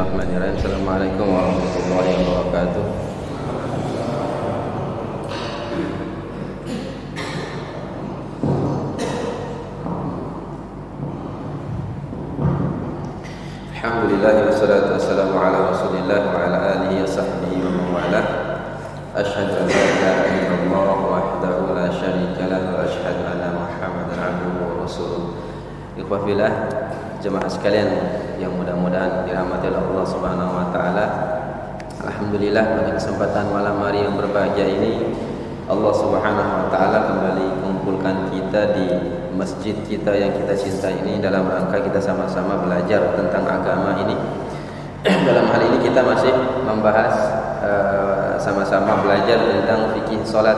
Bismillahirrahmanirrahim. Assalamualaikum warahmatullahi wabarakatuh. Alhamdulillah wassalatu wassalamu ala Rasulillah wa ala alihi wa sahbihi wa man walah. Asyhadu an la ilaha illallah wahdahu la syarika lahu wa asyhadu anna Muhammadan abduhu wa rasuluh. Ikhwah fillah, jemaah sekalian yang mudah-mudahan dirahmati oleh Allah Subhanahu wa taala. Alhamdulillah pada kesempatan malam hari yang berbahagia ini Allah Subhanahu wa taala kembali kumpulkan kita di masjid kita yang kita cintai ini dalam rangka kita sama-sama belajar tentang agama ini. Dalam hal ini kita masih membahas sama-sama belajar tentang fikih salat.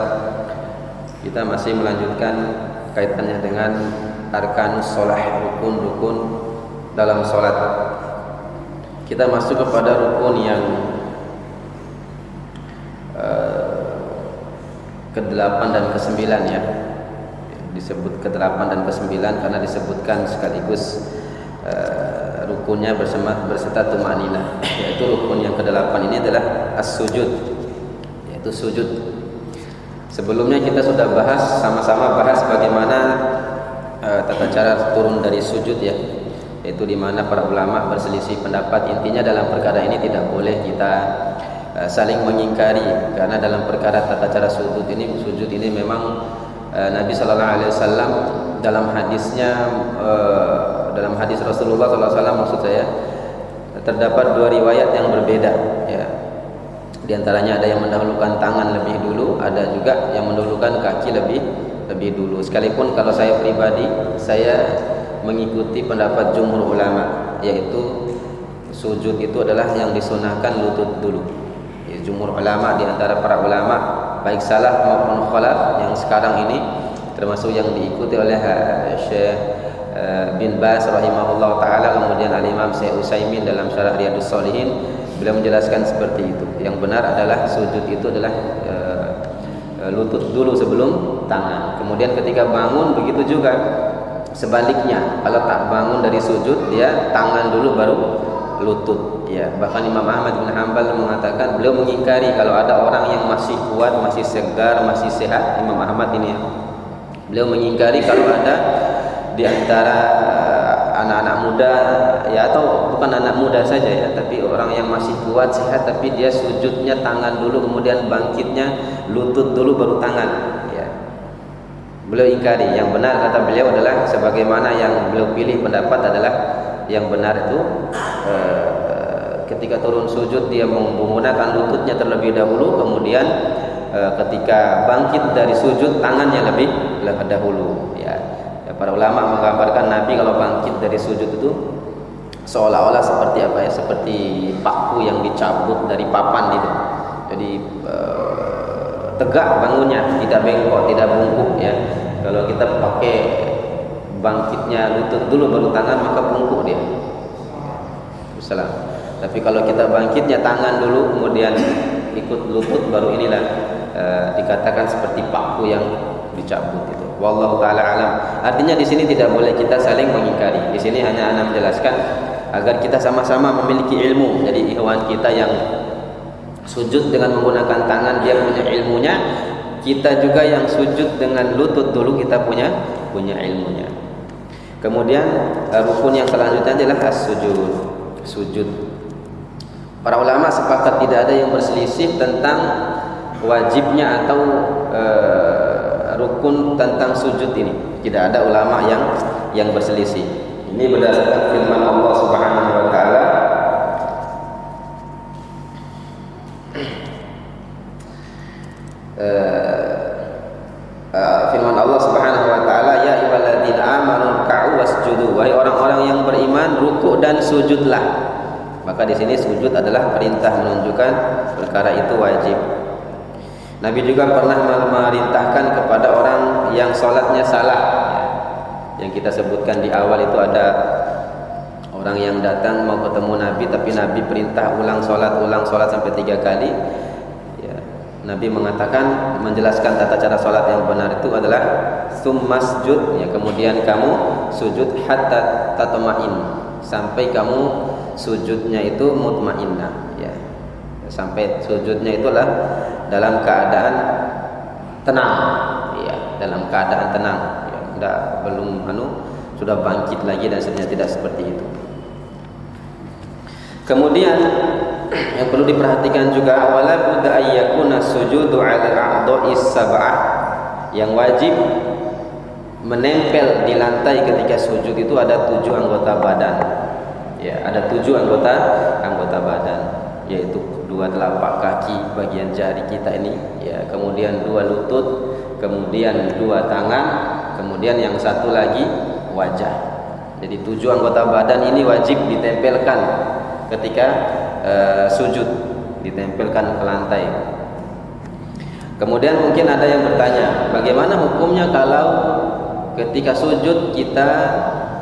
Kita masih melanjutkan kaitannya dengan arkanus shalah, rukun-rukun dalam salat. Kita masuk kepada rukun yang ke-8 dan ke-9 ya. Disebut ke-8 dan ke-9 karena disebutkan sekaligus rukunnya berserta tumaninah. Yaitu rukun yang ke-8 ini adalah as-sujud, yaitu sujud. Sebelumnya kita sudah sama-sama bahas bagaimana tata cara turun dari sujud ya, yaitu di mana para ulama berselisih pendapat. Intinya dalam perkara ini tidak boleh kita saling mengingkari, karena dalam perkara tata cara sujud ini memang Nabi sallallahu alaihi wasallam dalam hadisnya, dalam hadis Rasulullah sallallahu alaihi wasallam maksud saya, terdapat dua riwayat yang berbeda ya. Di antaranya ada yang mendahulukan tangan lebih dulu, ada juga yang mendahulukan kaki lebih dulu. Sekalipun kalau saya pribadi saya mengikuti pendapat jumhur ulama, yaitu sujud itu adalah yang disunahkan lutut dulu. Ya, jumhur ulama di antara para ulama baik salaf maupun khalaf yang sekarang ini, termasuk yang diikuti oleh Syekh bin Baz rahimahullah taala, kemudian al-Imam Syekh Utsaimin dalam Syarah Riyadhus Shalihin, beliau menjelaskan seperti itu. Yang benar adalah sujud itu adalah lutut dulu sebelum tangan. Kemudian ketika bangun begitu juga sebaliknya. Kalau tak bangun dari sujud, dia tangan dulu baru lutut ya. Bahkan Imam Ahmad bin Hanbal mengatakan, beliau mengingkari kalau ada orang yang masih kuat, masih segar, masih sehat. Imam Ahmad ini ya, beliau mengingkari kalau ada di antara anak-anak muda ya, atau bukan anak muda saja ya, tapi orang yang masih kuat sehat tapi dia sujudnya tangan dulu, kemudian bangkitnya lutut dulu baru tangan ya. Beliau ingkari. Yang benar kata beliau adalah sebagaimana yang beliau pilih pendapat adalah yang benar itu ketika turun sujud dia menggunakan lututnya terlebih dahulu, kemudian ketika bangkit dari sujud tangannya lebih dahulu ya. Para ulama menggambarkan Nabi kalau bangkit dari sujud itu seolah-olah seperti apa ya, seperti paku yang dicabut dari papan itu. Jadi tegak bangunnya, tidak bengkok, tidak bungkuk ya. Kalau kita pakai bangkitnya lutut dulu baru tangan, maka bungkuk dia. Salah. Tapi kalau kita bangkitnya tangan dulu kemudian ikut lutut, baru inilah dikatakan seperti paku yang dicabut itu. Wallahu taala alam. Artinya di sini tidak boleh kita saling mengingkari. Di sini hanya ana menjelaskan agar kita sama-sama memiliki ilmu. Jadi ikhwan kita yang sujud dengan menggunakan tangan, dia punya ilmunya. Kita juga yang sujud dengan lutut dulu, kita punya ilmunya. Kemudian rukun yang selanjutnya adalah as-sujud. Sujud. Para ulama sepakat tidak ada yang berselisih tentang wajibnya atau rukun tentang sujud ini. Tidak ada ulama yang berselisih. Ini berdasarkan firman Allah Subhanahu wa taala, firman Allah Subhanahu wa taala, ya ayyuhalladzina amanu ruk'u wasjudu, wahai orang-orang yang beriman, ruku' dan sujudlah. Maka di sini sujud adalah perintah, menunjukkan perkara itu wajib. Nabi juga pernah memerintahkan kepada orang yang sholatnya salah ya. Yang kita sebutkan di awal itu ada orang yang datang mau ketemu Nabi, tapi Nabi perintah ulang sholat sampai 3 kali ya. Nabi mengatakan, menjelaskan tata cara sholat yang benar itu adalah summasjud ya, kemudian kamu sujud hatta tatma'in, sampai kamu sujudnya itu mutmainnah, ya. Sampai sujudnya itulah dalam keadaan tenang, ya, dalam keadaan tenang, ya. Belum sudah bangkit lagi dan sebenarnya tidak seperti itu. Kemudian yang perlu diperhatikan juga, wala budda ayyakuna sujudu 'ala al-a'dha'is sab'ah, yang wajib menempel di lantai ketika sujud itu ada 7 anggota badan. Ya, ada 7 anggota badan, yaitu 2 telapak kaki bagian jari kita ini, ya, kemudian 2 lutut, kemudian 2 tangan, kemudian yang satu lagi wajah. Jadi 7 anggota badan ini wajib ditempelkan ketika sujud, ditempelkan ke lantai. Kemudian mungkin ada yang bertanya, bagaimana hukumnya kalau ketika sujud kita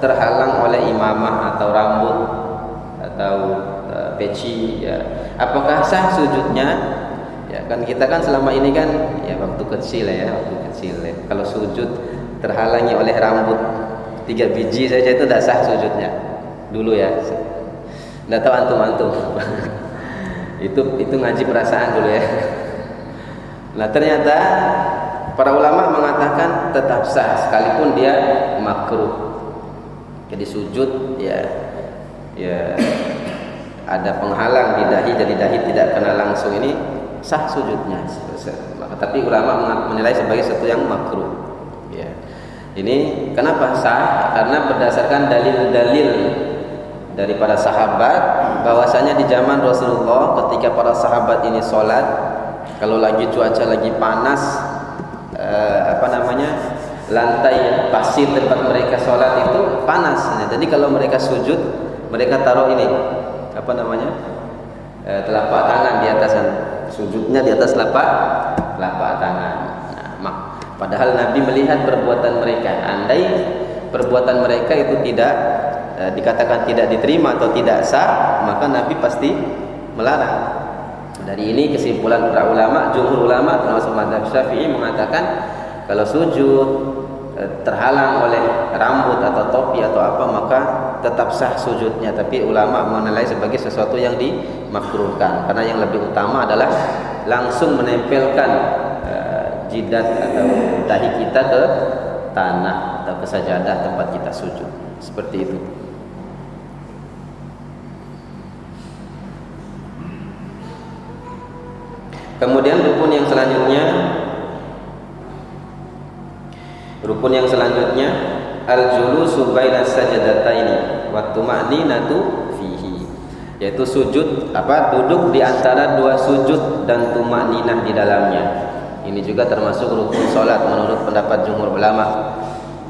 terhalang oleh imamah atau rambut atau peci, ya, apakah sah sujudnya? Ya kan, kita kan selama ini kan, ya, waktu kecil ya, kalau sujud terhalangi oleh rambut 3 biji saja itu tidak sah sujudnya dulu, ya. Nggak tahu antum itu ngaji perasaan dulu, ya. Nah, ternyata para ulama mengatakan tetap sah sekalipun dia makruh. Jadi sujud, ya ada penghalang di dahi, jadi dahi tidak kena langsung, ini sah sujudnya. Tapi ulama menilai sebagai sesuatu yang makruh, ya. Ini kenapa sah? Karena berdasarkan dalil-dalil dari para sahabat, bahwasanya di zaman Rasulullah ketika para sahabat ini sholat, kalau lagi cuaca lagi panas, lantai pasir tempat mereka sholat itu panas. Jadi kalau mereka sujud, mereka taruh ini telapak tangan di atas, sujudnya di atas telapak tangan. Nah, padahal Nabi melihat perbuatan mereka. Andai perbuatan mereka itu tidak dikatakan tidak diterima atau tidak sah, maka Nabi pasti melarang. Dari ini kesimpulan para ulama, jumhur ulama termasuk mazhab Syafi'i mengatakan kalau sujud terhalang oleh rambut atau topi atau apa, maka tetap sah sujudnya. Tapi ulama menilai sebagai sesuatu yang dimakruhkan, karena yang lebih utama adalah langsung menempelkan jidat atau dahi kita ke tanah atau ke sajadah tempat kita sujud. Seperti itu. Kemudian rukun yang selanjutnya al-julusu baina sajadataini wa tuma'ninatu fihi, yaitu sujud duduk di antara 2 sujud dan tuma'ninah di dalamnya. Ini juga termasuk rukun salat menurut pendapat jumhur ulama.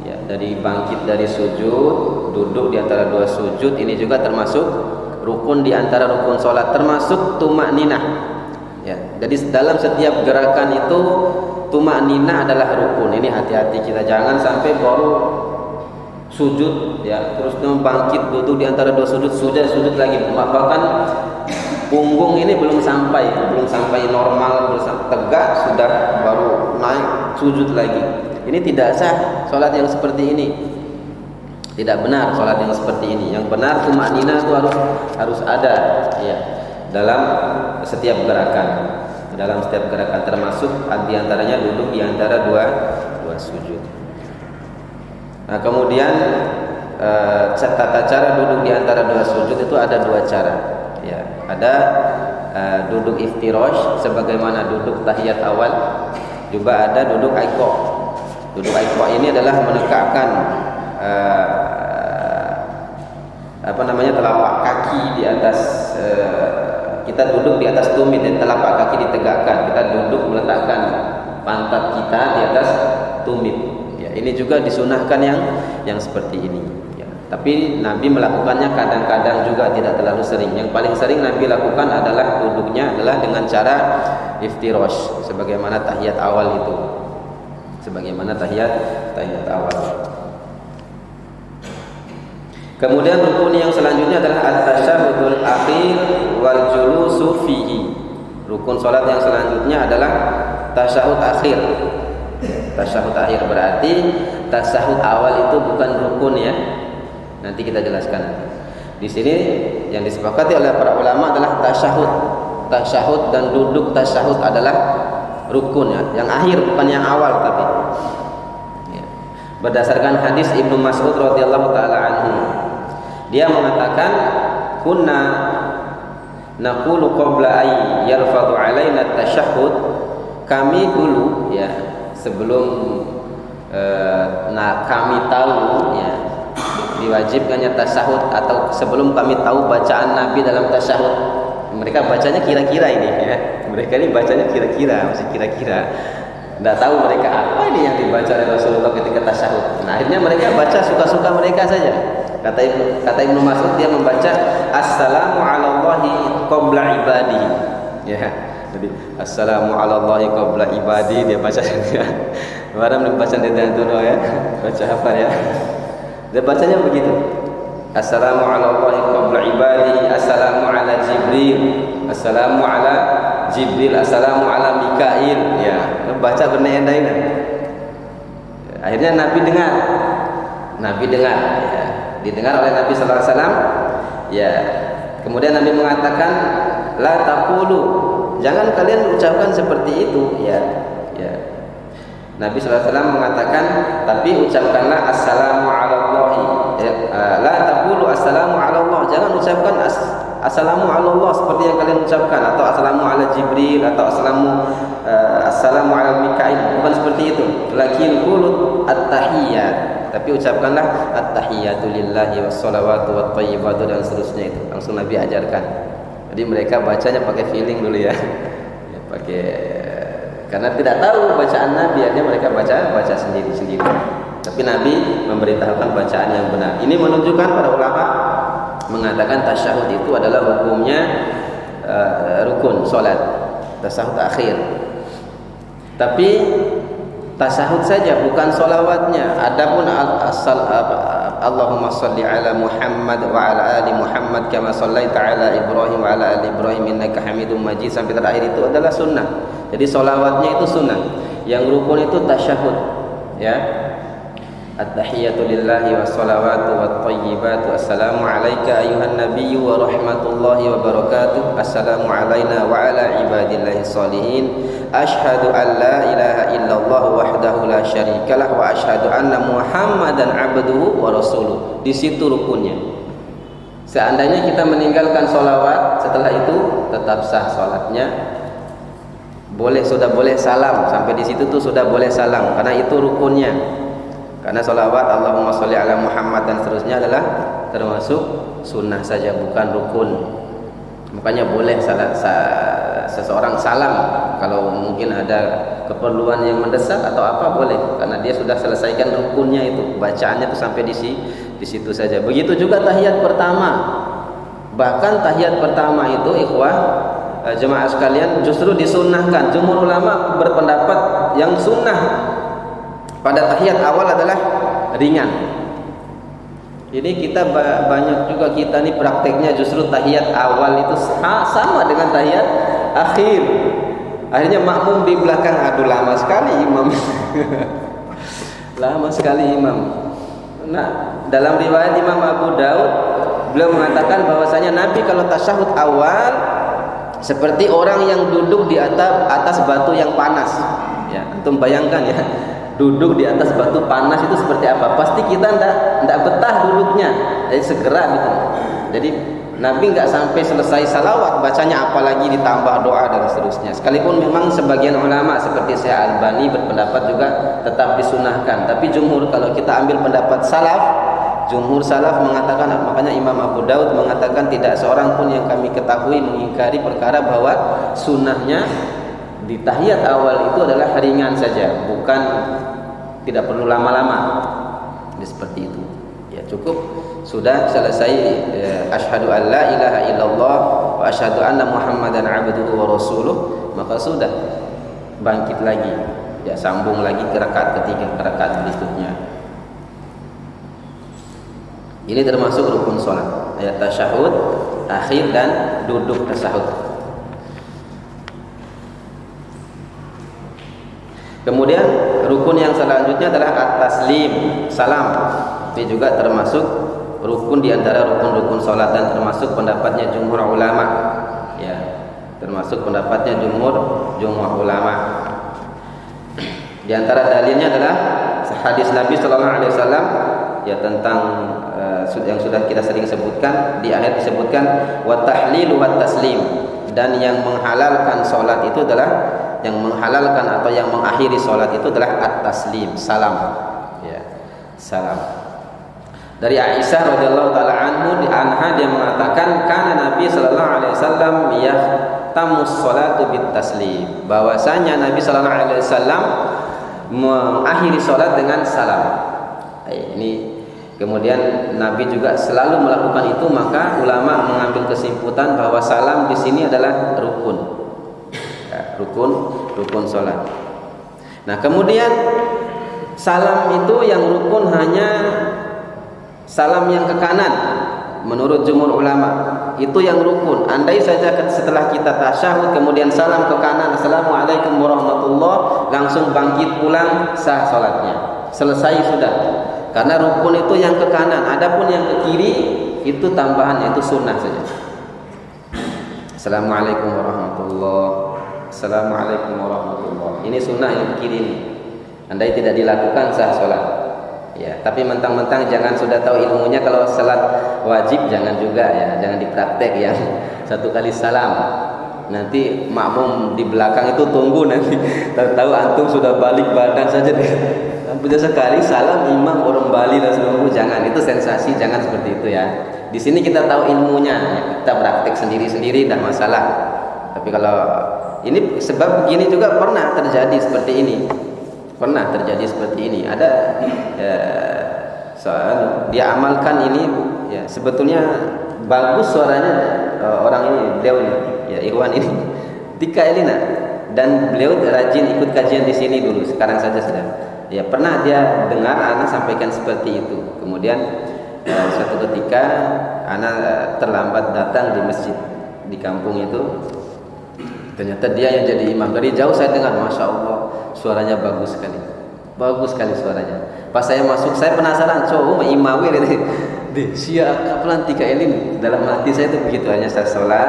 Ya, dari bangkit dari sujud, duduk di antara 2 sujud, ini juga termasuk rukun di antara rukun salat, termasuk tuma'ninah. Ya, jadi dalam setiap gerakan itu tuma'ninah adalah rukun. Ini hati-hati kita, jangan sampai baru sujud, ya, terus bangkit duduk di antara 2 sujud, sujud lagi, bahkan punggung ini belum sampai normal, belum sampai tegak, sudah baru naik sujud lagi. Ini tidak sah salat yang seperti ini. Tidak benar salat yang seperti ini. Yang benar tuma'ninah itu harus ada, ya, dalam setiap gerakan. Dalam setiap gerakan, termasuk di antaranya duduk di antara dua sujud. Nah, kemudian tata cara duduk di antara 2 sujud itu ada 2 cara. Ya, ada duduk iftirash sebagaimana duduk tahiyat awal, juga ada duduk iqo. Duduk iqo ini adalah menegakkan telapak kaki di atas, kita duduk di atas tumit dan telapak kaki ditegakkan. Kita duduk meletakkan pantat kita di atas tumit. Ya, ini juga disunahkan yang seperti ini. Ya, tapi Nabi melakukannya kadang-kadang juga, tidak terlalu sering. Yang paling sering Nabi lakukan adalah duduknya adalah dengan cara iftirash, sebagaimana tahiyat awal itu. Sebagaimana tahiyat awal. Kemudian rukun yang selanjutnya adalah at-tasyahhudul akhir wal julusu fihi. Rukun salat yang selanjutnya adalah tasyahud akhir. Tasyahud akhir berarti tasyahud awal itu bukan rukun, ya. Nanti kita jelaskan. Di sini yang disepakati oleh para ulama adalah tasyahud. Tasyahud dan duduk tasyahud adalah rukun ya. Yang akhir bukan yang awal tapi. Ya. Berdasarkan hadis Ibnu Mas'ud radhiyallahu taala anhu. Dia mengatakan kunna naqulu qabla ay yarfadu alaina tasyahud. Kami dulu ya sebelum kami tahu ya diwajibkannya tasyahud atau sebelum kami tahu bacaan Nabi dalam tasyahud, mereka bacanya kira-kira ini ya, mereka ini bacanya kira-kira, masih kira-kira, tidak tahu mereka apa ini yang dibaca oleh Rasulullah ketika tasyahud. Nah, akhirnya mereka baca suka-suka mereka saja. Kata Ibnu Mas'ud, dia membaca assalamu ala Allahi qabla ibadihi ya. Jadi assalamu ala Allahi qabla ibadi dia baca saja. Barang membaca di dulu ya, baca hafal ya. Dia bacanya begitu. Assalamu ala Allahi qabla ibadi, assalamu ala Jibril, assalamu ala Jibril, assalamu ala Mikail. Ya, baca bernada-nada. Akhirnya Nabi dengar ya. Didengar oleh Nabi sallallahu alaihi wasallam. Ya. Kemudian Nabi mengatakan la taqulu, jangan kalian ucapkan seperti itu ya. Ya. Nabi sallallahu alaihi wasallam mengatakan, tapi ucapkanlah assalamu ala Allahi. Ya, la taqulu assalamu ala Allah. Jangan ucapkan assalamu ala Allah seperti yang kalian ucapkan, atau assalamu ala Jibril, atau assalamu ala Mikail. Bukan seperti itu. Lakin qulu at-tahiyyat. Tapi ucapkanlah at-tahiyyatu lillahi was-shalawatu wat-thayyibatu dan seterusnya itu. Langsung Nabi ajarkan. Jadi mereka bacanya pakai feeling dulu ya. Ya pakai karena tidak tahu bacaan Nabi, akhirnya mereka baca sendiri-sendiri. Tapi Nabi memberitahukan bacaan yang benar. Ini menunjukkan para ulama mengatakan tasyahud itu adalah hukumnya rukun salat, tasyahud akhir. Tapi tasyahud saja bukan sholawatnya. Adapun Allahumma sholli ala Muhammad wa ala ali Muhammad kama shallaita ala Ibrahim wa ala ali Ibrahim innaka Hamidum Majid sampai terakhir itu adalah sunnah. Jadi sholawatnya itu sunnah. Yang rukun itu tasyahud ya. At-tahiyyatu lillahi was-shalawatu wat-thayyibatu. Assalamu alayka ayyuhan nabiyyu wa rahmatullahi wa barakatuh. Assalamu alayna wa ala ibadillahi sholihin. Asyhadu an la ilaha illallah wahdahu la syarikalah wa asyhadu anna Muhammadan abduhu wa rasuluh. Di situ rukunnya. Seandainya kita meninggalkan sholawat, setelah itu tetap sah sholatnya. Sudah boleh salam, sampai di situ tuh sudah boleh salam karena itu rukunnya. Karena sholawat Allahumma sholli ala Muhammad dan seterusnya adalah termasuk sunnah saja, bukan rukun. Makanya boleh seseorang salam kalau mungkin ada keperluan yang mendesak atau apa, boleh, karena dia sudah selesaikan rukunnya itu, bacaannya itu sampai di situ saja. Begitu juga tahiyat pertama. Bahkan tahiyat pertama itu ikhwah jemaah sekalian justru disunnahkan. Jumhur ulama berpendapat yang sunnah pada tahiyat awal adalah ringan. Ini kita banyak juga kita nih prakteknya justru tahiyat awal itu sama dengan tahiyat akhir. Akhirnya makmum di belakang, aduh lama sekali imam. Lama sekali imam. Nah, dalam riwayat Imam Abu Daud beliau mengatakan bahwasanya Nabi kalau tasyahud awal seperti orang yang duduk di atas batu yang panas. Ya, antum bayangkan ya. Duduk di atas batu panas itu seperti apa? Pasti kita ndak betah duduknya. Jadi segera gitu. Jadi Nabi nggak sampai selesai salawat bacanya, apalagi ditambah doa dan seterusnya. Sekalipun memang sebagian ulama seperti Syekh Albani berpendapat juga tetap disunahkan. Tapi jumhur, kalau kita ambil pendapat salaf, jumhur salaf mengatakan, makanya Imam Abu Daud mengatakan tidak seorang pun yang kami ketahui mengingkari perkara bahwa sunnahnya di tahiyat awal itu adalah ringan saja, bukan tidak perlu lama-lama. Seperti itu. Ya cukup sudah selesai asyhadu an la ilaha illallah wa asyhadu anna Muhammadan abduhu wa rasuluh, maka sudah bangkit lagi. Ya sambung lagi ke rakaat ketiga, ke rakaat berikutnya. Ini termasuk rukun salat. Ya tasyahud akhir dan duduk tasyahud. Kemudian rukun yang selanjutnya adalah at-taslim, salam. Ini juga termasuk rukun di antara rukun-rukun salat dan termasuk pendapatnya jumhur ulama. Ya, termasuk pendapatnya jumhur ulama. Di antara dalilnya adalah hadis Nabi sallallahu alaihi wasallam ya tentang yang sudah kita sering sebutkan. Di akhir disebutkan wa tahlilu wat taslim, dan yang menghalalkan salat itu adalah, yang menghalalkan atau yang mengakhiri salat itu adalah at-taslim, salam. Ya, salam. Dari Aisyah radhiyallahu taala anha dia mengatakan kana Nabi sallallahu alaihi wasallam yahtamus salatu bit taslim, bahwasanya Nabi sallallahu alaihi wasallam mengakhiri salat dengan salam. Ini kemudian Nabi juga selalu melakukan itu, maka ulama mengambil kesimpulan bahwa salam di sini adalah rukun. Ya, rukun salat. Nah, kemudian salam itu yang rukun hanya salam yang ke kanan menurut jumhur ulama. Itu yang rukun. Andai saja setelah kita tasyahud kemudian salam ke kanan, assalamualaikum warahmatullah, langsung bangkit pulang, sah salatnya. Selesai sudah. Karena rukun itu yang ke kanan. Adapun yang ke kiri itu tambahan, itu sunnah saja. Assalamualaikum warahmatullah. Assalamualaikum warahmatullah. Ini sunnah yang ke kiri ini. Andai tidak dilakukan sah salat. Ya, tapi mentang-mentang jangan sudah tahu ilmunya, kalau salat wajib jangan juga ya, jangan dipraktek ya. Satu kali salam, nanti makmum di belakang itu tunggu, nanti tahu antum sudah balik badan saja deh. Sudah sekali salam imam orang Bali langsung nunggu, jangan, itu sensasi, jangan seperti itu ya. Di sini kita tahu ilmunya, ya, kita praktek sendiri-sendiri tidak masalah. Tapi kalau ini sebab begini juga pernah terjadi seperti ini. Pernah terjadi seperti ini. Ada soal dia amalkan ini ya, sebetulnya bagus suaranya orang ini, beliau ini ya, Ikhwan ini Tika Elina, dan beliau rajin ikut kajian di sini dulu, sekarang saja sudah. Ya, pernah dia dengar anak sampaikan seperti itu. Kemudian suatu ketika anak terlambat datang di masjid di kampung itu. Ternyata dia yang jadi imam. Dari jauh saya dengar, masya Allah, suaranya bagus sekali suaranya. Pas saya masuk, saya penasaran, coba imawi deh, siapa Tika Elin. Dalam hati saya itu begitu, hanya saya sholat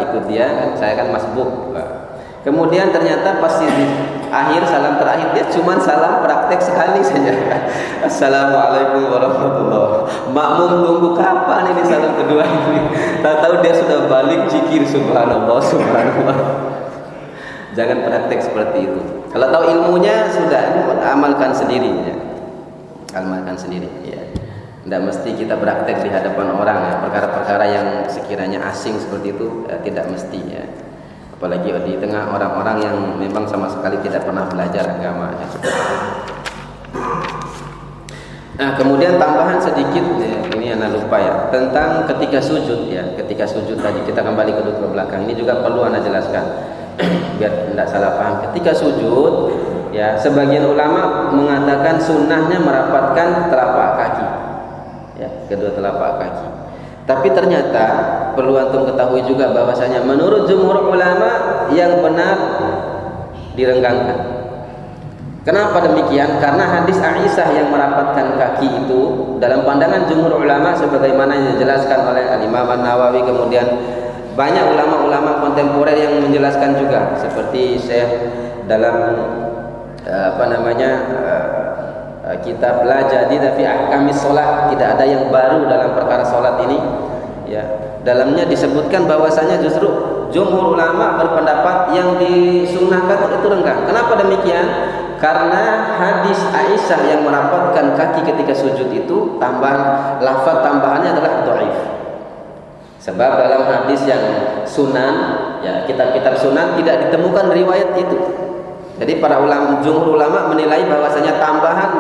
ikut dia kan, saya kan masbuk. Kemudian ternyata pas di akhir salam terakhir dia cuma salam praktek sekali saja. Assalamualaikum warahmatullah. Makmum tunggu kapan ini salam kedua ini. Tak tahu dia sudah balik zikir subhanallah. Jangan praktek seperti itu. Kalau tahu ilmunya sudah amalkan sendiri ya. Amalkan sendiri ya. Tidak mesti kita praktek di hadapan orang ya. Perkara-perkara yang sekiranya asing seperti itu ya, tidak mesti ya. Apalagi di tengah orang-orang yang memang sama sekali tidak pernah belajar agama. Nah, kemudian tambahan sedikit ya, ini anak lupa ya, tentang ketika sujud ya. Ketika sujud tadi kita kembali ke belakang. Ini juga perlu anak jelaskan biar tidak salah paham. Ketika sujud ya, sebagian ulama mengatakan sunnahnya merapatkan telapak kaki. Ya, kedua telapak kaki. Tapi ternyata perlu antum ketahui juga bahwasanya menurut jumhur ulama yang benar direnggangkan. Kenapa demikian? Karena hadis Aisyah yang merapatkan kaki itu dalam pandangan jumhur ulama sebagaimana yang dijelaskan oleh Al-Imam An-Nawawi, kemudian banyak ulama-ulama kontemporer yang menjelaskan juga, seperti Syekh dalam kitab La Jadida fi Ahkamis Shalah, tidak ada yang baru dalam perkara salat ini ya. Dalamnya disebutkan bahwasanya justru jumhur ulama berpendapat yang disunnahkan itu renggang. Kenapa demikian? Karena hadis Aisyah yang merapatkan kaki ketika sujud itu lafaz tambahannya adalah dhaif. Sebab dalam hadis yang sunan ya, kitab-kitab sunan tidak ditemukan riwayat itu. Jadi para jumhur ulama menilai bahwasanya tambahan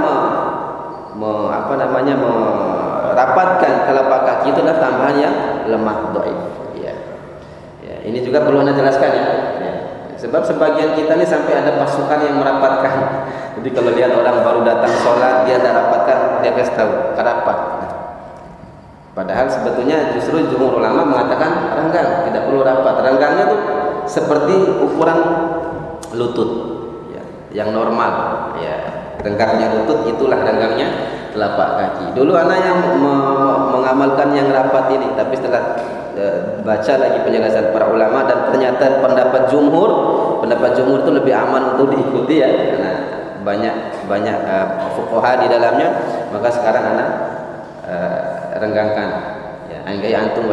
merapatkan telapak kaki itu adalah tambahan yang lemah, dhaif. Ya. Ya, ini juga perlu Anda jelaskan ya. Ya. Sebab sebagian kita ini sampai ada pasukan yang merapatkan. Jadi kalau lihat orang baru datang sholat dia tidak rapatkan, dia kasih tahu rapat. Padahal sebetulnya justru jumhur ulama mengatakan renggang, tidak perlu rapat. Renggangnya tuh seperti ukuran lutut. Yang normal ya, renggangnya lutut itulah renggangnya. telapak kaki. Dulu anak yang mengamalkan yang rapat ini, tapi setelah baca lagi penjelasan para ulama dan ternyata pendapat jumhur itu lebih aman untuk diikuti ya, karena banyak fuqaha di dalamnya. Maka sekarang anak renggangkan ya, anggai antum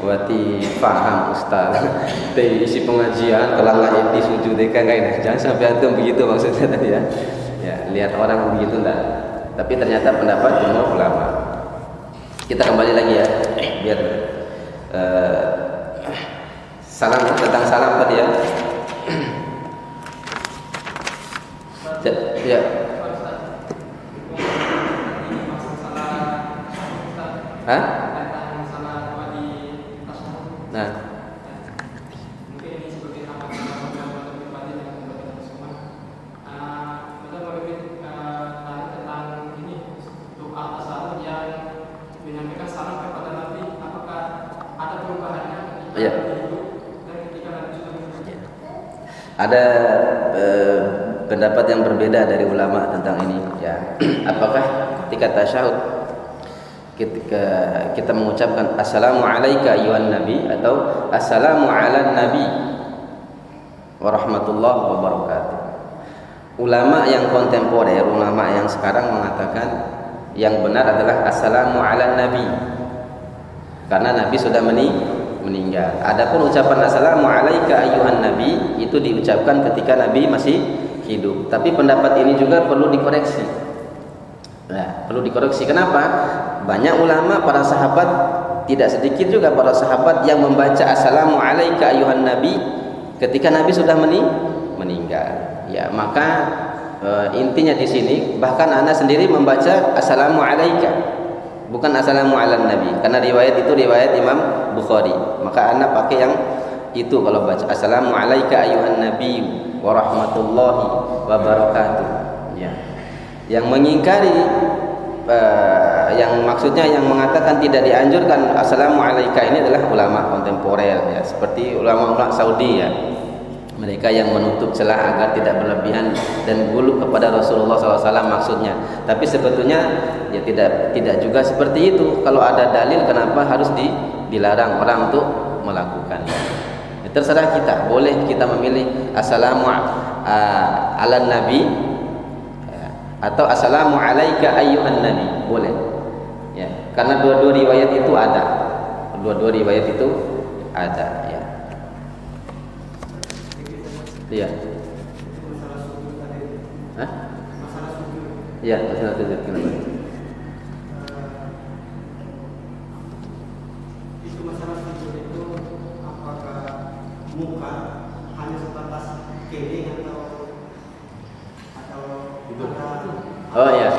wati faham ustaz dari isi pengajian kelangah inti sujud kan jangan sampai antum begitu maksudnya tadi ya. Ya, lihat orang begitu enggak. Tapi ternyata pendapat jumhur ulama. Kita kembali lagi ya, biar salam tentang salam tadi ya. Ya. Hah? Nah. Ya. Ada pendapat yang berbeda dari ulama tentang ini ya. Apakah ketika tasyahud ketika kita mengucapkan assalamu alayka ayyuhan nabi atau assalamu ala nabi wa rahmatullahi wa barakatuh. Ulama yang kontemporer, ulama yang sekarang mengatakan yang benar adalah assalamu ala nabi, karena nabi sudah meninggal. Adapun ucapan assalamu alayka ayyuhan nabi itu diucapkan ketika nabi masih hidup. Tapi pendapat ini juga perlu dikoreksi. Nah, perlu dikoreksi. Kenapa? Banyak ulama, para sahabat, tidak sedikit juga para sahabat yang membaca assalamu alayka ayyuhan nabi ketika nabi sudah meninggal. Ya, maka intinya di sini bahkan ana sendiri membaca assalamu alayka, bukan assalamu ala nabi, karena riwayat itu riwayat Imam Bukhari. Maka anda pakai yang itu kalau baca assalamu alayka ayyuhan nabi wa rahmatullahi wa barakatuh ya. Yang mengingkari yang maksudnya yang mengatakan tidak dianjurkan assalamu alayka ini adalah ulama kontemporer ya, seperti ulama-ulama Saudi ya. Mereka yang menutup celah agar tidak berlebihan dan gulu kepada Rasulullah SAW maksudnya. Tapi sebetulnya ya tidak juga seperti itu. Kalau ada dalil, kenapa harus dilarang orang untuk melakukan? Ya, terserah kita. Boleh kita memilih assalamu ala nabi ya, atau assalamu alayka ayyuhan nabi, boleh. Ya, karena dua-dua riwayat itu ada. Dua-dua riwayat itu ada. Ya. Iya. Hah? Iya, masalah sujud. Kenapa? Itu masalah sujud itu apakah muka hanya sebatas kening atau oh ya.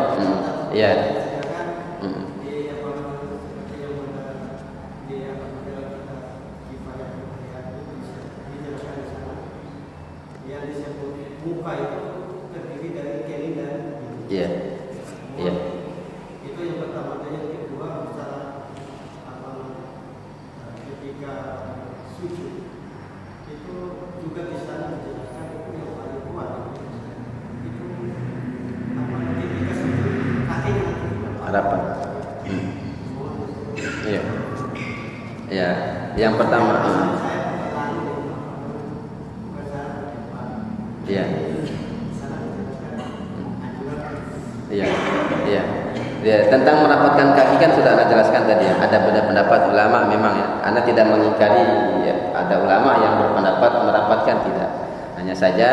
Iya. Muka itu terdiri dari kening dan Iya. Iya. Itu yang pertama. Dan yang kedua masalah ketika sujud itu juga di sana dijelaskan itu yang paling kuat itu ketika sujud kakinya harapan. Iya. Iya. Yang pertama. Iya. Iya. Iya. Ya, tentang merapatkan kaki kan sudah Anda jelaskan tadi ya. Ada pendapat ulama memang ya. Anda tidak mengingkari ya, ada ulama yang berpendapat merapatkan tidak. Hanya saja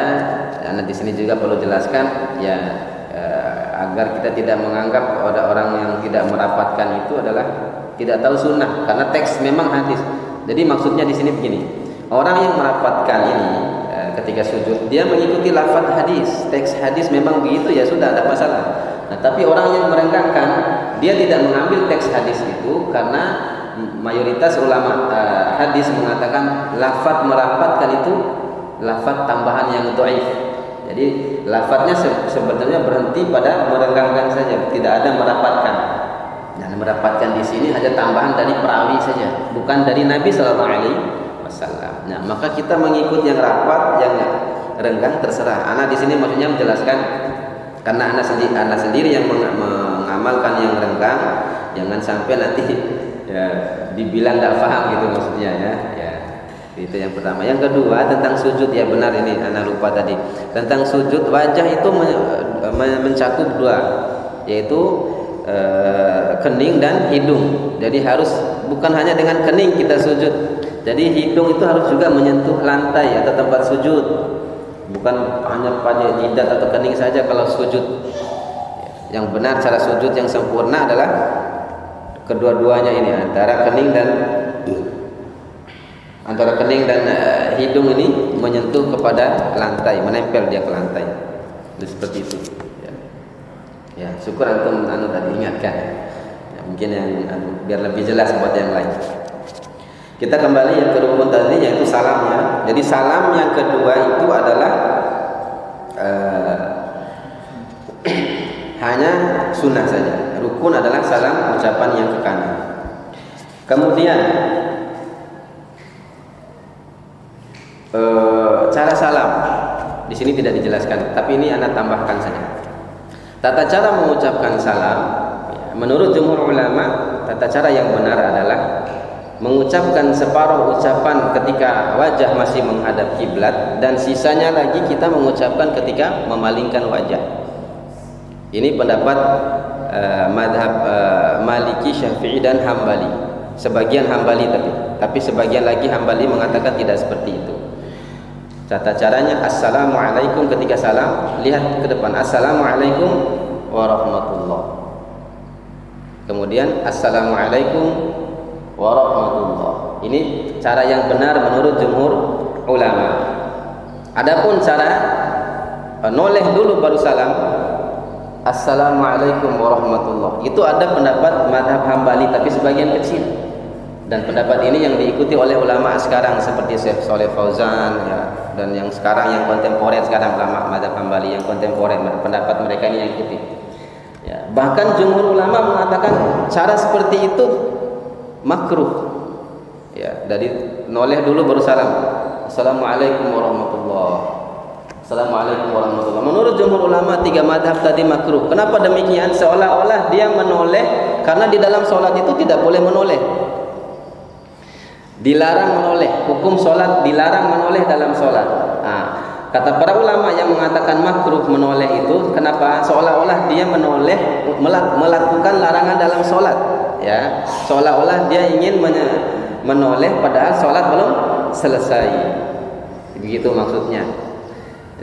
Anda di sini juga perlu jelaskan ya agar kita tidak menganggap orang yang tidak merapatkan itu adalah tidak tahu sunnah, karena teks memang hadis. Jadi maksudnya di sini begini. Orang yang merapatkan ini ketika sujud dia mengikuti lafaz hadis, teks hadis memang begitu ya sudah ada masalah. Nah, tapi orang yang merenggangkan dia tidak mengambil teks hadis itu karena mayoritas ulama hadis mengatakan lafaz merapatkan itu lafaz tambahan yang dhaif. Jadi lafaznya sebetulnya berhenti pada merenggangkan saja, tidak ada merapatkan. Dan merapatkan di sini hanya tambahan dari perawi saja, bukan dari Nabi sallallahu alaihi wasallam. Nah, maka kita mengikut yang rapat, yang renggang terserah. Ana di sini maksudnya menjelaskan karena ana sendiri yang mengamalkan mengamalkan yang renggang, jangan sampai nanti ya dibilang tidak paham gitu maksudnya ya. Ya. Itu yang pertama. Yang kedua tentang sujud, ya benar ini ana lupa tadi. Tentang sujud, wajah itu mencakup dua, yaitu kening dan hidung. Jadi harus bukan hanya dengan kening kita sujud. Jadi hidung itu harus juga menyentuh lantai atau tempat sujud. Bukan hanya pada jidat atau kening saja kalau sujud. Yang benar cara sujud yang sempurna adalah kedua-duanya ini, antara kening dan hidung ini menyentuh kepada lantai, menempel dia ke lantai. Seperti itu. Ya, syukur antum tadi ingatkan. Ya, mungkin yang biar lebih jelas buat yang lain. Kita kembali yang ke rukun tadi, yaitu salamnya. Jadi salam yang kedua itu adalah hanya sunnah saja. Rukun adalah salam ucapan yang ke kanan. Kemudian cara salam di sini tidak dijelaskan, tapi ini Anda tambahkan saja. Tata cara mengucapkan salam, menurut jumhur ulama, tata cara yang benar adalah mengucapkan separuh ucapan ketika wajah masih menghadap kiblat, dan sisanya lagi kita mengucapkan ketika memalingkan wajah. Ini pendapat madhab Maliki, Syafi'i dan Hambali. Sebagian Hambali tapi sebagian lagi Hambali mengatakan tidak seperti itu. Tata caranya assalamualaikum ketika salam, lihat ke depan, assalamualaikum warahmatullahi. Kemudian assalamualaikum warahmatullahi. Ini cara yang benar menurut jumhur ulama. Adapun cara noleh dulu baru salam, assalamualaikum warahmatullahi, itu ada pendapat madhab Hambali tapi sebagian kecil. Dan pendapat ini yang diikuti oleh ulama sekarang seperti Syekh Shalih Fauzan ya, dan yang sekarang yang kontemporer sekarang ulama madhab Hambali yang kontemporer, pendapat mereka ini yang ikuti. Ya, bahkan jumhur ulama mengatakan cara seperti itu makruh. Ya, dari noleh dulu baru salam. Assalamualaikum warahmatullahi. Assalamualaikum warahmatullahi. Menurut jumhur ulama tiga madhab tadi makruh. Kenapa demikian? Seolah-olah dia menoleh karena di dalam sholat itu tidak boleh menoleh. Dilarang menoleh, hukum sholat dilarang menoleh dalam sholat. Nah, kata para ulama yang mengatakan makruh menoleh itu, kenapa? Seolah-olah dia menoleh melakukan larangan dalam sholat, ya. Seolah-olah dia ingin menoleh padahal sholat belum selesai. Begitu maksudnya.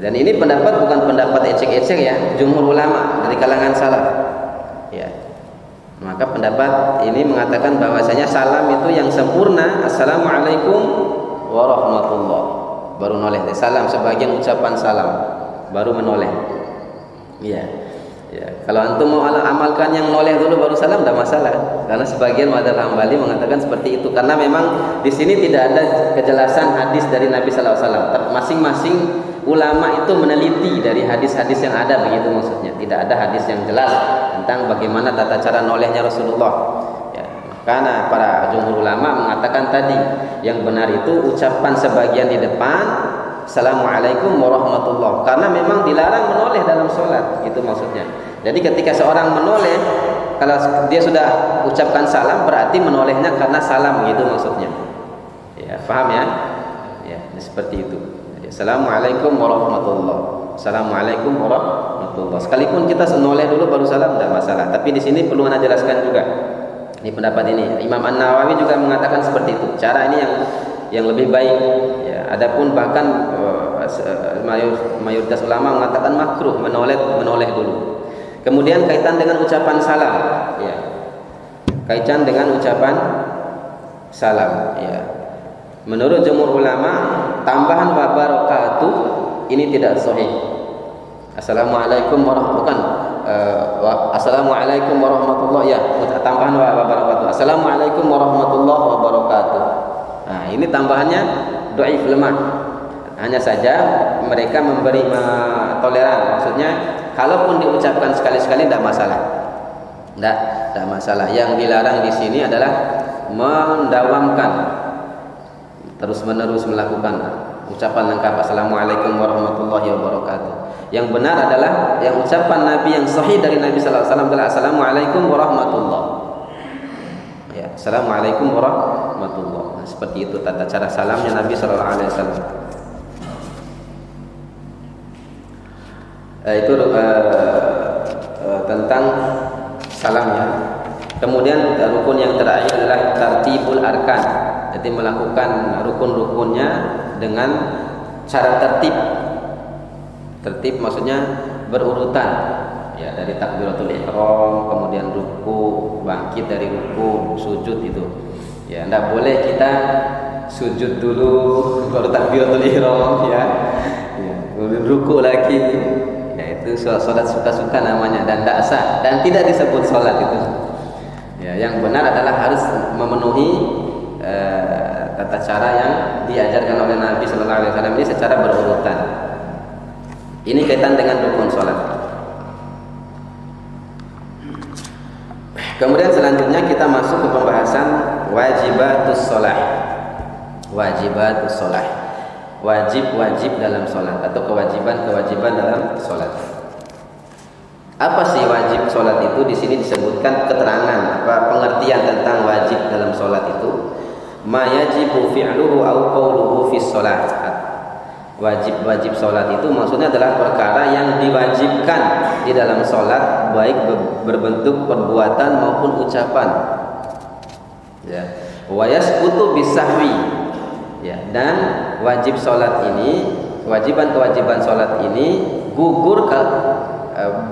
Dan ini pendapat bukan pendapat ecek-ecek ya, jumhur ulama dari kalangan salaf. Ya. Maka pendapat ini mengatakan bahwasanya salam itu yang sempurna assalamualaikum warahmatullahi, baru noleh. Salam sebagian ucapan salam baru menoleh. Iya. Ya, kalau antum mau amalkan yang noleh dulu baru salam tidak masalah. Karena sebagian madhab Hambali mengatakan seperti itu, karena memang di sini tidak ada kejelasan hadis dari Nabi sallallahu alaihi wasallam. Masing-masing ulama itu meneliti dari hadis-hadis yang ada, begitu maksudnya. Tidak ada hadis yang jelas tentang bagaimana tata cara nolehnya Rasulullah. Ya, karena para jumhur ulama mengatakan tadi yang benar itu ucapan sebagian di depan, assalamualaikum warahmatullahi, karena memang dilarang menoleh dalam sholat, itu maksudnya. Jadi ketika seorang menoleh, kalau dia sudah ucapkan salam berarti menolehnya karena salam, gitu maksudnya. Ya, paham ya? Ya, seperti itu. Jadi, assalamualaikum warahmatullahi. Assalamualaikum warahmatullahi. Sekalipun kita menoleh dulu baru salam tidak masalah. Tapi di sini perlu Anda jelaskan juga. Ini pendapat ini. Imam An-Nawawi juga mengatakan seperti itu. Cara ini yang lebih baik. Ya, adapun bahkan mayoritas ulama mengatakan makruh menoleh dulu. Kemudian kaitan dengan ucapan salam, ya. Kaitan dengan ucapan salam, ya. Menurut jumhur ulama, tambahan wa barakatuh ini tidak sahih. Assalamualaikum Assalamualaikum warahmatullahi, ya. Tambahan wa barakatuh. Assalamualaikum warahmatullahi wabarakatuh. Nah, ini tambahannya dhaif, lemah. Hanya saja mereka memberi toleran, maksudnya kalaupun diucapkan sekali-sekali tidak masalah. Tidak masalah. Yang dilarang di sini adalah mendawamkan, terus-menerus melakukan ucapan lengkap Assalamualaikum warahmatullahi wabarakatuh. Yang benar adalah yang ucapan Nabi yang sahih dari Nabi sallallahu alaihi wasallam adalah assalamualaikum warahmatullahi. Ya, assalamualaikum warahmatullahi. Nah, seperti itu tata cara salamnya Nabi sallallahu alaihi wasallam. Itu tentang salamnya. Kemudian rukun yang terakhir adalah tartibul arkan. Jadi melakukan rukun-rukunnya dengan cara tertib. Tertib maksudnya berurutan. Ya, dari takbiratul ihram, kemudian ruku, bangkit dari ruku, sujud itu. Ya, enggak boleh kita sujud dulu baru takbiratul ihram ya. Ya, kemudian ruku lagi. Ya, itu salat suka-suka namanya dan tidak sah dan tidak disebut salat itu. Ya, yang benar adalah harus memenuhi tata cara yang diajarkan oleh Nabi sallallahu alaihi wasallam ini secara berurutan. Ini kaitan dengan rukun salat. Kemudian selanjutnya kita masuk ke pembahasan wajibatus shalah. Wajibatus shalah. Wajib-wajib dalam salat atau kewajiban-kewajiban dalam salat. Apa sih wajib salat itu? Di sini disebutkan keterangan pengertian tentang wajib dalam salat itu. Ma yajibu fi'luhu au qawluhu fi shalah. Wajib-wajib salat itu maksudnya adalah perkara yang diwajibkan di dalam salat, baik berbentuk perbuatan maupun ucapan. Ya. Wa yasqutu bisahwi. Ya, dan wajib salat ini, kewajiban-kewajiban salat ini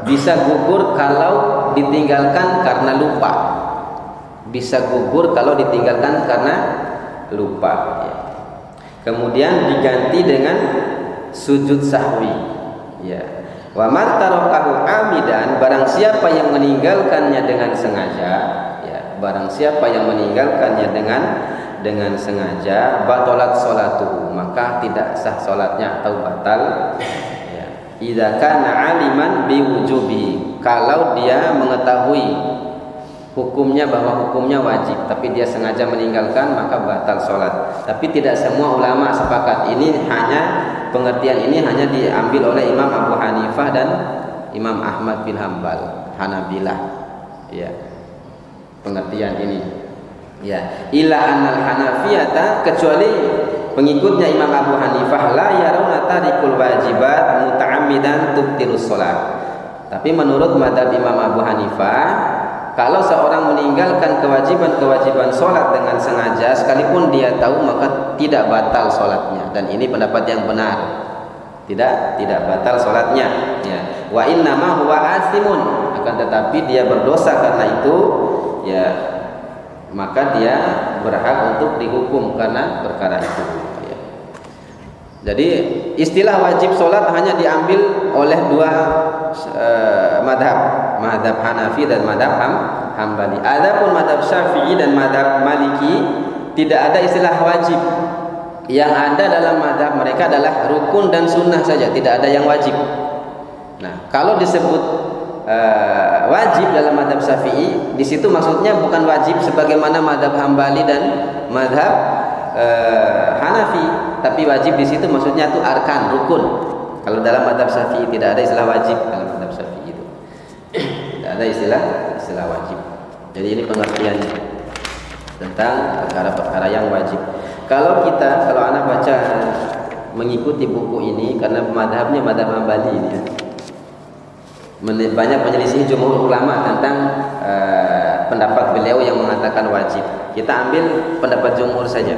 bisa gugur kalau ditinggalkan karena lupa. Bisa gugur kalau ditinggalkan karena lupa. Ya. Kemudian diganti dengan sujud sahwi. Ya. Wa man tarakahu amidan, barang siapa yang meninggalkannya dengan sengaja, ya, barang siapa yang meninggalkannya dengan sengaja, batalat salatuhu, maka tidak sah salatnya atau batal. Ya. Idza kana aliman biwujubi, kalau dia mengetahui hukumnya bahwa hukumnya wajib tapi dia sengaja meninggalkan, maka batal salat. Tapi tidak semua ulama sepakat. Ini hanya pengertian ini hanya diambil oleh Imam Abu Hanifah dan Imam Ahmad bin Hanbal, Hanabilah. Ya. Pengertian ini. Ya, illa annal hanafiyata, kecuali pengikutnya Imam Abu Hanifah, la yarawna tarikul wajibat muta'ammidan tubtilus shalah. Tapi menurut mazhab Imam Abu Hanifah, kalau seorang meninggalkan kewajiban-kewajiban sholat dengan sengaja, sekalipun dia tahu, maka tidak batal sholatnya. Dan ini pendapat yang benar. Tidak batal sholatnya. Ya. Wa innama huwa asimun. Akan tetapi dia berdosa karena itu, ya, maka dia berhak untuk dihukum karena perkara itu. Ya. Jadi istilah wajib sholat hanya diambil oleh dua madhab Hanafi dan madhab Hambali. Adapun madhab Syafi'i dan madhab Maliki tidak ada istilah wajib. Yang ada dalam madhab mereka adalah rukun dan sunnah saja, tidak ada yang wajib. Nah, kalau disebut wajib dalam madhab Syafi'i, di situ maksudnya bukan wajib sebagaimana madhab Hambali dan madhab Hanafi, tapi wajib di situ maksudnya itu arkan, rukun. Kalau dalam madhab Syafi'i tidak ada istilah wajib dalam madhab Syafi'i itu. Tidak ada istilah wajib. Jadi ini pengertiannya tentang perkara-perkara yang wajib. Kalau anak baca mengikuti buku ini, karena madhabnya madhab Hambali ini ya, banyak menyelisih jumhur ulama tentang pendapat beliau yang mengatakan wajib. Kita ambil pendapat jumhur saja.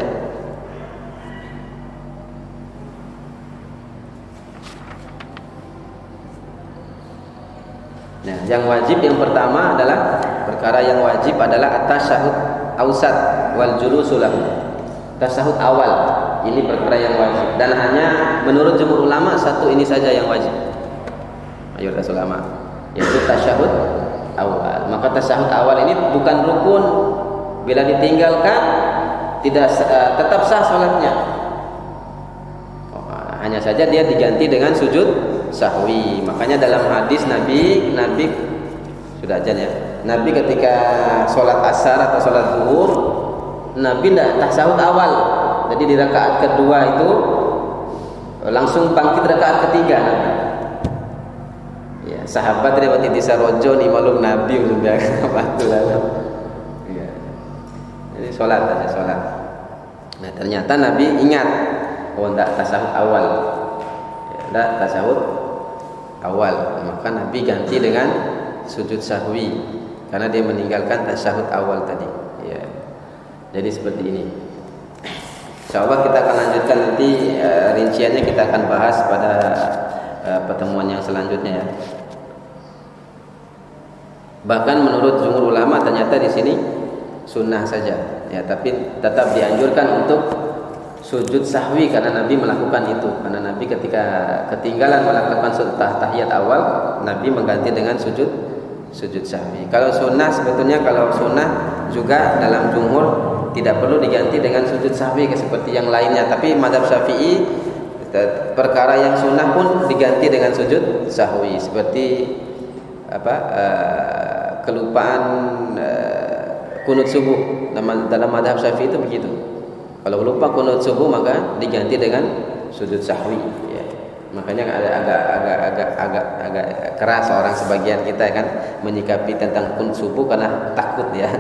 Nah, yang wajib yang pertama adalah perkara yang wajib adalah at-tasyahud ausat wal julusul lahu. Tasyahud awal ini perkara yang wajib dan hanya menurut jumhur ulama satu ini saja yang wajib. Mayoritas ulama yaitu tasyahud awal. Maka tasyahud awal ini bukan rukun, bila ditinggalkan tidak tetap sah salatnya. Hanya saja dia diganti dengan sujud sahwi. Makanya dalam hadis Nabi sudah aja ya. Nabi ketika sholat asar atau sholat zuhur, Nabi tidak tasyahud awal. Jadi di rakaat kedua itu langsung bangkit rakaat ketiga Nabi. sahabat dia berarti disarojo ni malum Nabi sudah betul lah. Ya. Jadi sholat aja sholat. Nah ternyata Nabi ingat, oh tidak tasahud awal, ya, tidak tasahud awal, maka Nabi ganti dengan sujud sahwi karena dia meninggalkan tasahud awal tadi. Ya. Jadi seperti ini. Insyaallah kita akan lanjutkan nanti rinciannya kita akan bahas pada pertemuan yang selanjutnya ya. Bahkan menurut jumhur ulama ternyata di sini sunnah saja ya, tapi tetap dianjurkan untuk sujud sahwi karena Nabi melakukan itu. Karena Nabi ketika ketinggalan melakukan tahiyat awal, Nabi mengganti dengan sujud sahwi. Kalau sunnah sebetulnya kalau sunnah juga dalam jumhur tidak perlu diganti dengan sujud sahwi seperti yang lainnya. Tapi mazhab Syafi'i perkara yang sunnah pun diganti dengan sujud sahwi seperti kelupaan kunut subuh. Dalam mazhab Syafi'i itu begitu. Kalau lupa kunut subuh maka diganti dengan sujud sahwi ya. Makanya agak keras orang sebagian kita kan menyikapi tentang kunut subuh karena takut ya.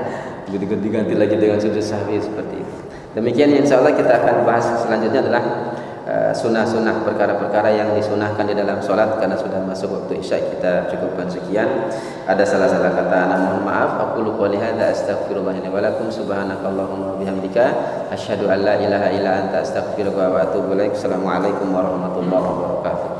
Diganti lagi dengan sujud sahwi seperti itu. Demikian insyaallah kita akan bahas selanjutnya adalah sunnah-sunnah perkara-perkara yang disunahkan di dalam sholat karena sudah masuk waktu isya. Kita cukupkan sekian. Ada salah-salah kata, mohon maaf. Aqulu qouli hadza astaghfirullah li wa lakum subhanakallahumma wa bihamdika asyhadu an la ilaha illa anta astaghfiruka wa atubu ilaik. Assalamualaikum warahmatullahi wabarakatuh.